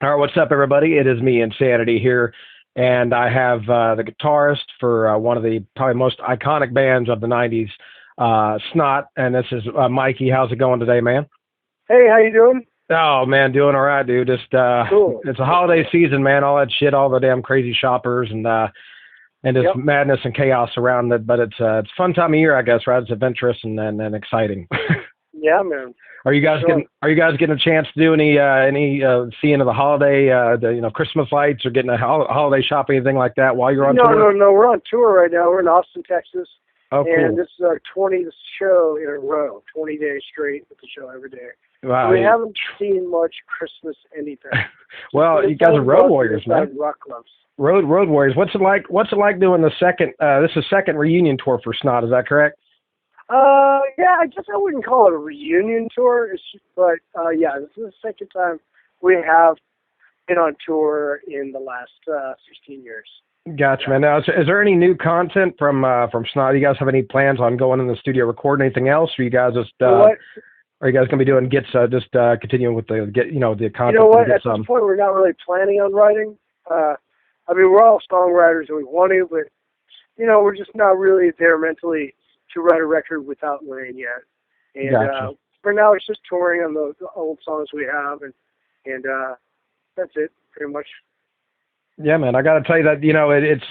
All right, what's up, everybody? It is me, Insanity, here, and I have the guitarist for one of the probably most iconic bands of the '90s, Snot, and this is Mikey. How's it going today, man? Hey, how you doing? Oh man, doing all right, dude. Just Cool. it's a holiday season, man. All that shit, all the damn crazy shoppers, and just Yep. madness and chaos around it. But it's a fun time of year, I guess, right? It's adventurous and exciting. Yeah, man. Sure. Are you guys getting a chance to do any seeing of the holiday Christmas lights or getting a holiday shop, anything like that while you're on No, tour? no, no. We're on tour right now. We're in Austin, Texas, Oh, and cool. this is our 20th show in a row. 20 days straight with the show every day. Wow. We haven't seen much Christmas anything. Well, you guys are road warriors, man. Rock clubs. Road warriors. What's it like? What's it like doing the second? This is second reunion tour for Snot. Is that correct? Yeah, I guess I wouldn't call it a reunion tour, but yeah, this is the second time we have been on tour in the last 16 years. Gotcha, man. Now, is there any new content from Snot? Do you guys have any plans on going in the studio recording anything else? Or you guys just You know what? are you guys gonna be doing continuing with the the content? You know what? Get At this point, we're not really planning on writing. I mean, we're all songwriters and we want to, but we're just not really there mentally to write a record without Lynn yet. And Gotcha. for now, it's just touring on the old songs we have, and that's it, pretty much. Yeah, man. I got to tell you that it's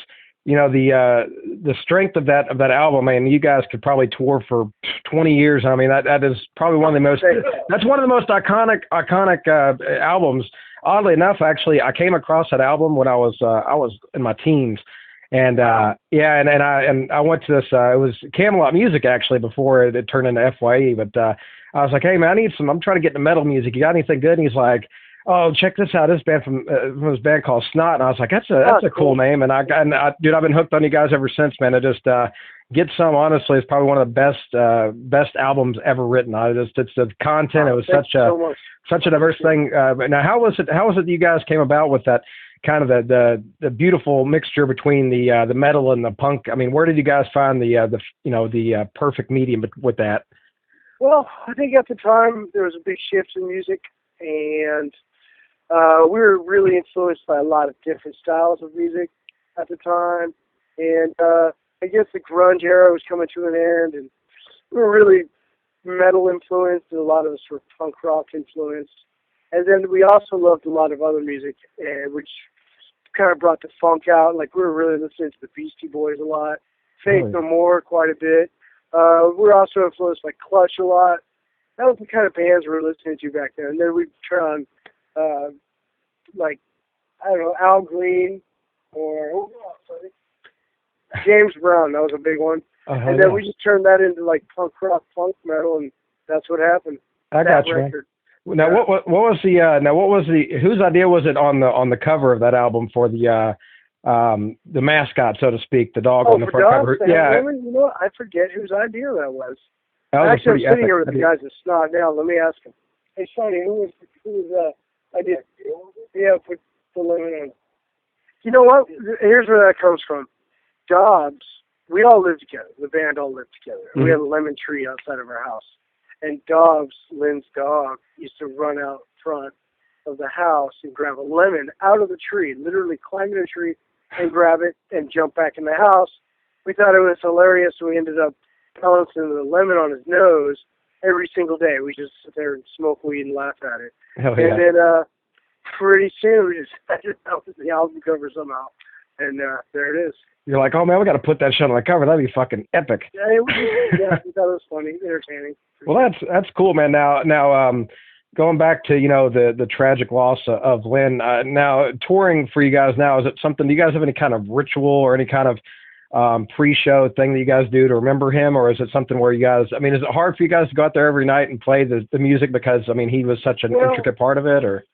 the strength of that album. I mean, you guys could probably tour for 20 years. I mean, that is probably one of the most that's one of the most iconic albums. Oddly enough, actually, I came across that album when I was in my teens. And yeah, and I went to this. It was Camelot Music actually before it turned into FYE. But I was like, hey man, I'm trying to get into metal music. You got anything good? And he's like, oh, check this out. This band from this band called Snot. And I was like, that's a cool name. And dude, I've been hooked on you guys ever since, man. It just Get Some. Honestly, is probably one of the best albums ever written. It's the content. It was such a diverse thing. Now, how was it you guys came about with that? Kind of the beautiful mixture between the metal and the punk. I mean, where did you guys find the perfect medium with that? Well, I think at the time there was a big shift in music, and we were really influenced by a lot of different styles of music at the time. And I guess the grunge era was coming to an end, and we were really metal influenced, and a lot of us were punk rock influenced. And then we also loved a lot of other music, which kind of brought the funk out. Like, we were really listening to the Beastie Boys a lot, Faith No More quite a bit. We were also influenced by Clutch a lot. That was the kind of bands we were listening to back then. And then we'd turn on, Al Green or James Brown. That was a big one. And then we just turned that into, like, punk rock, funk metal, and that's what happened. I got you. Record. Now, what was whose idea was it on the cover of that album for the mascot, so to speak, the dog on the front cover? Yeah, I forget whose idea that was. Actually, I'm sitting here with the guys at Snot now. Let me ask him. Hey, Sonny, who was idea? Yeah, put the lemon on. You know what? Here's where that comes from. Dobbs, we all lived together. The band all lived together. Mm-hmm. We had a lemon tree outside of our house. And Dobbs, Lynn's dog, used to run out front of the house and grab a lemon out of the tree, literally climb in a tree and grab it and jump back in the house. We thought it was hilarious, so we ended up balancing the lemon on his nose every single day. We just sit there and smoke weed and laugh at it. Oh, yeah. And then pretty soon we decided that was the album cover somehow. And there it is. You're like, oh man, we got to put that shit on the cover. That'd be fucking epic. Yeah, we thought it was funny, entertaining. Well, that's cool, man. Now, going back to the tragic loss of Lynn. Now, touring for you guys now, is it something? Do you guys have any kind of ritual or any kind of pre-show thing that you guys do to remember him, or is it something where you guys? I mean, is it hard for you guys to go out there every night and play the music because I mean he was such an intricate part of it, or?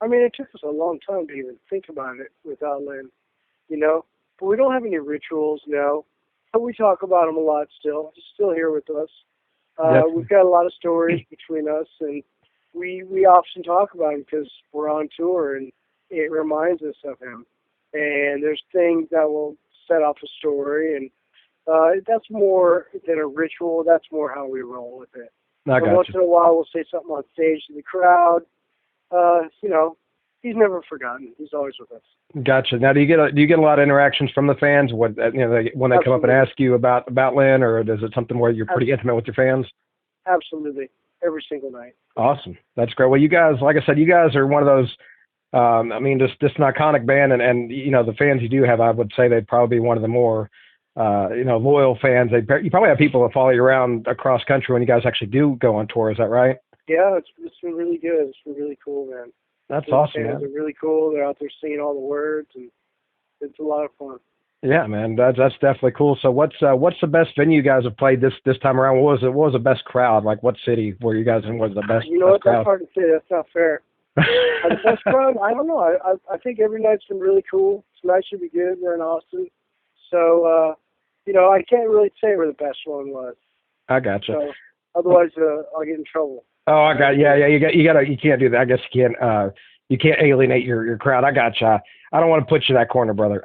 I mean, it took us a long time to even think about it without Lynn, But we don't have any rituals, no. But we talk about him a lot still. He's still here with us. We've got a lot of stories between us, and we often talk about him because we're on tour, and it reminds us of him. And there's things that will set off a story, and that's more than a ritual. That's more how we roll with it. Once in a while, we'll say something on stage to the crowd. he's never forgotten. He's always with us. Gotcha. Now, do you get a lot of interactions from the fans? When they come up and ask you about Lynn, or is it something where you're pretty intimate with your fans? Absolutely, every single night. Awesome. That's great. Well, you guys, like I said, you guys are one of those. Just an iconic band, and the fans you do have, I would say they'd probably be one of the more loyal fans. You probably have people that follow you around across country when you guys actually do go on tour. Is that right? Yeah, it's been really good. It's been really cool, man. That's awesome, man. The fans are really cool. They're out there singing all the words, and it's a lot of fun. Yeah, man, that's definitely cool. So what's the best venue you guys have played this time around? What was the best crowd? Like, what city were you guys in? Was the best? You know what? That's hard to say. That's not fair. The best crowd? I don't know. I think every night's been really cool. Tonight should be good. We're in Austin, so I can't really say where the best one was. I gotcha. So, otherwise, I'll get in trouble. Oh, I got yeah. You can't do that. I guess you can't alienate your crowd. I gotcha. I don't want to put you in that corner, brother.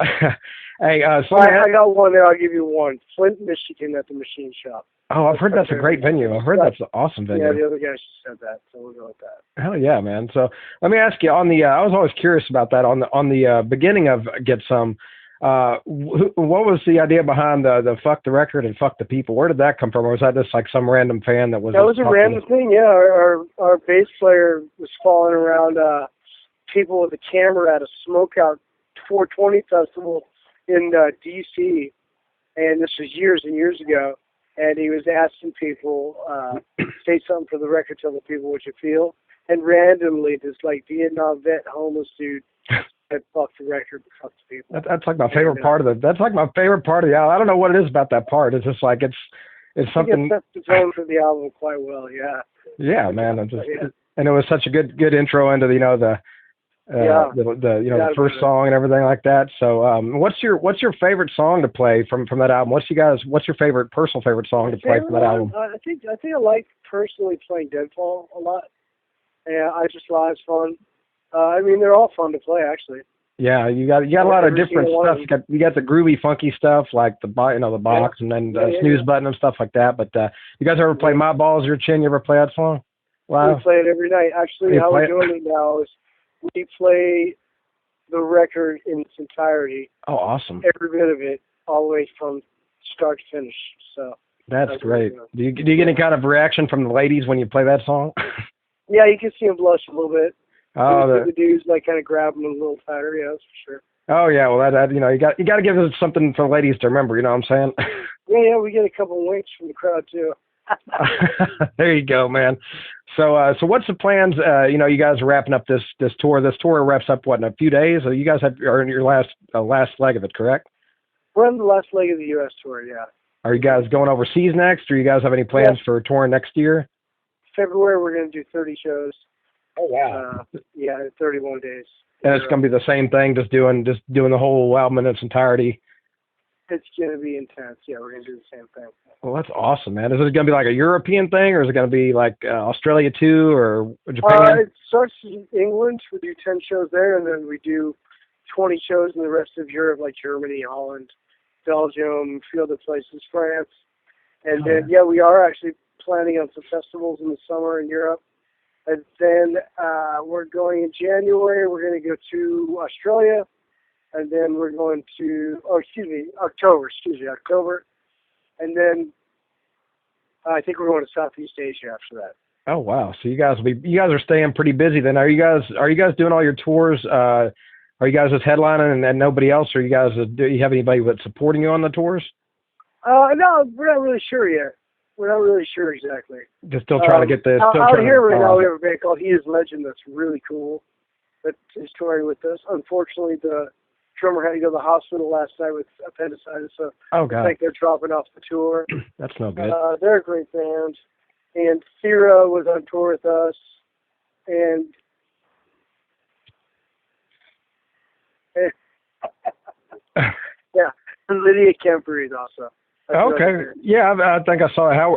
Hey, so I got one there. I'll give you one. Flint, Michigan, at the Machine Shop. Oh, I've heard that's a great venue. I've heard that's an awesome venue. Yeah, the other guy said that, so we'll go with that. Hell yeah, man. So let me ask you on the. I was always curious about that on the beginning of Get Some. What was the idea behind the fuck the record and fuck the people? Where did that come from? Or was that just like some random fan that was? That was a random thing. Yeah, our bass player was following around people with a camera at a Smokeout 420 festival in D.C. and this was years and years ago. And he was asking people, say something for the record, tell the people what you feel. And randomly, this like Vietnam vet homeless dude said, "Fuck the record, fuck the people." That's like my favorite part of it. That's like my favorite part of the album. I don't know what it is about that part. It's just like it's something. It sets the tone for the album quite well. Yeah. Yeah, man. And it was such a good intro into the first song and everything like that. So, what's your favorite song to play from that album? What's your personal favorite song to play from that album? I think I like personally playing Deadfall a lot. Yeah, I just thought it's fun. They're all fun to play actually. Yeah, you got a lot of different stuff. You got the groovy, funky stuff like the box and then snooze button and stuff like that. But you guys ever play My Balls Your Chin? You ever play that song? Wow. We play it every night. Actually, how we're doing it now is we play the record in its entirety. Oh, awesome! Every bit of it, all the way from start to finish. So that's great. Do you get any kind of reaction from the ladies when you play that song? Yeah, you can see them blush a little bit. Oh, the dudes like kind of grab them a little tighter. Yeah, that's for sure. Oh yeah, well that you got to give us something for the ladies to remember. You know what I'm saying? Yeah, we get a couple of winks from the crowd too. There you go, man. So what's the plans? You guys are wrapping up this tour. This tour wraps up in a few days. You guys are in your last leg of it, correct? We're on the last leg of the U.S. tour. Yeah. Are you guys going overseas next, or you guys have any plans for touring next year? February, we're going to do 30 shows. Oh wow. 31 days. And it's going to be the same thing, just doing the whole album in its entirety. It's going to be intense. Yeah, we're going to do the same thing. Well, that's awesome, man. Is it going to be like a European thing, or is it going to be like Australia too, or Japan? It starts in England. We do 10 shows there, and then we do 20 shows in the rest of Europe, like Germany, Holland, Belgium, a few other places, France. And then, we are actually planning on some festivals in the summer in Europe. And then we're going in January. We're going to go to Australia. And then we're going to, October. And then I think we're going to Southeast Asia after that. Oh wow! So you guys are staying pretty busy then. Are you guys doing all your tours? Are you guys just headlining and nobody else? Or do you have anybody that's supporting you on the tours? No, we're not really sure yet. We're not really sure exactly. Just still trying to get this. Out here right now, we have a band called He Is Legend that's really cool. That is touring with us. Unfortunately, the drummer had to go to the hospital last night with appendicitis, so I think they're dropping off the tour. That's no good. They're a great band. And Thera was on tour with us. And Lydia Kemper is also. Okay. Yeah, I think I saw how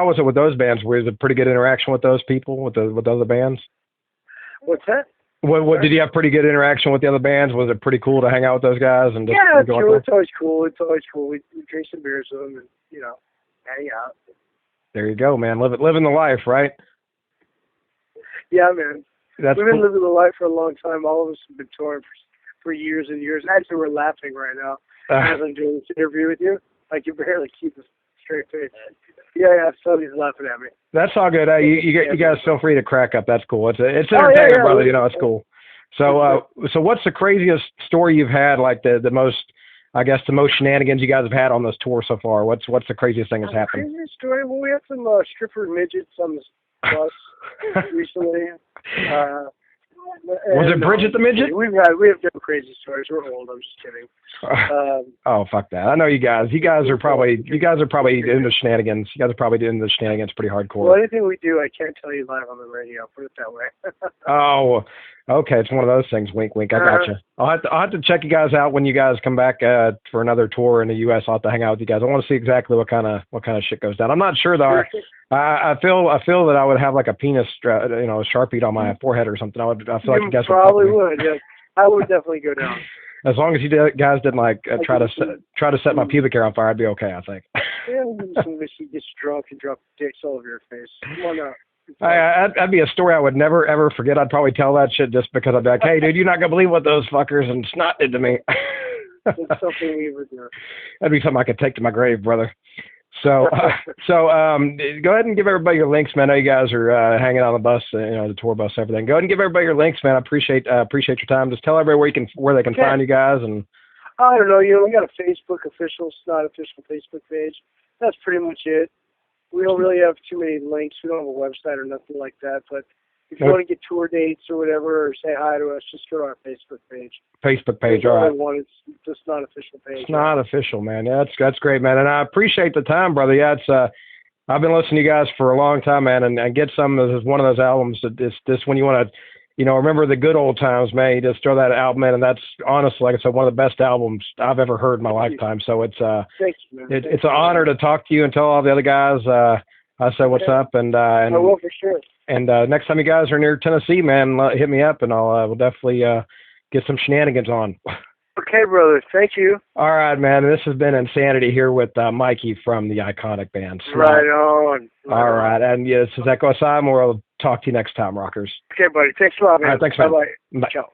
was it with those bands? Was it pretty good interaction with those people, with the other bands? What's that? What did you have pretty good interaction with the other bands? Was it pretty cool to hang out with those guys? And it's cool. It's always cool. We drink some beers with them and, hang out. There you go, man. Living the life, right? Yeah, man. That's We've been cool. living the life for a long time. All of us have been touring for years and years. Actually, we're laughing right now as I'm doing this interview with you. Like, you barely keep a straight face. Yeah, somebody's laughing at me. That's all good. You guys feel free to crack up. That's cool. It's entertainment, brother. You know, it's cool. So what's the craziest story you've had? Like the most, I guess, the most shenanigans you guys have had on this tour so far? What's the craziest thing that's happened? Craziest story? Well, we had some stripper midgets on the bus recently. Was it Bridget the midget? We have done crazy stories. We're old. I'm just kidding. Oh, fuck that! I know you guys. You guys are probably into shenanigans. You guys are probably doing the shenanigans pretty hardcore. Well, anything we do, I can't tell you live on the radio. Put it that way. Oh, okay. It's one of those things. Wink, wink. I gotcha. I'll have to check you guys out when you guys come back for another tour in the U.S. I'll have to hang out with you guys. I want to see exactly what kind of shit goes down. I'm not sure though. I feel that I would have like a penis, Sharpie on my forehead or something. I feel like you guys probably would. Yeah, I would definitely go down. As long as you guys didn't try to set my pubic hair on fire, I'd be okay. I think. Yeah, somebody gets drunk and drop dicks all over your face. Come on out. That'd be a story I would never ever forget. I'd probably tell that shit just because I'd be like, "Hey, dude, you're not gonna believe what those fuckers and Snot did to me." It's something we would do. That'd be something I could take to my grave, brother. So go ahead and give everybody your links, man. I know you guys are hanging on the bus, the tour bus, everything. Go ahead and give everybody your links, man. I appreciate your time. Just tell everybody where they can find you guys. And I don't know, we got a Facebook Snot official Facebook page. That's pretty much it. We don't really have too many links. We don't have a website or nothing like that. But if you want to get tour dates or whatever, or say hi to us, just go to our Facebook page. All right. It's just Snot official page. Snot official, man. Yeah, that's great, man. And I appreciate the time, brother. Yeah, it's I've been listening to you guys for a long time, man. And Get Some is one of those albums that this when you want to, remember the good old times, man. You just throw that album in, and that's honestly, like I said, one of the best albums I've ever heard in my lifetime. So it's Thank you, man. It's an honor to talk to you and tell all the other guys. I say what's up, and I will for sure. And next time you guys are near Tennessee, man, hit me up, and we'll definitely get some shenanigans on. Okay, brother. Thank you. All right, man. This has been Insanity here with Mikey from the iconic band Snot. Right on. All right. And this is Echo Asylum. We'll talk to you next time, rockers. Okay, buddy. Thanks a lot, man. All right, thanks, man. Bye-bye. Bye. Ciao.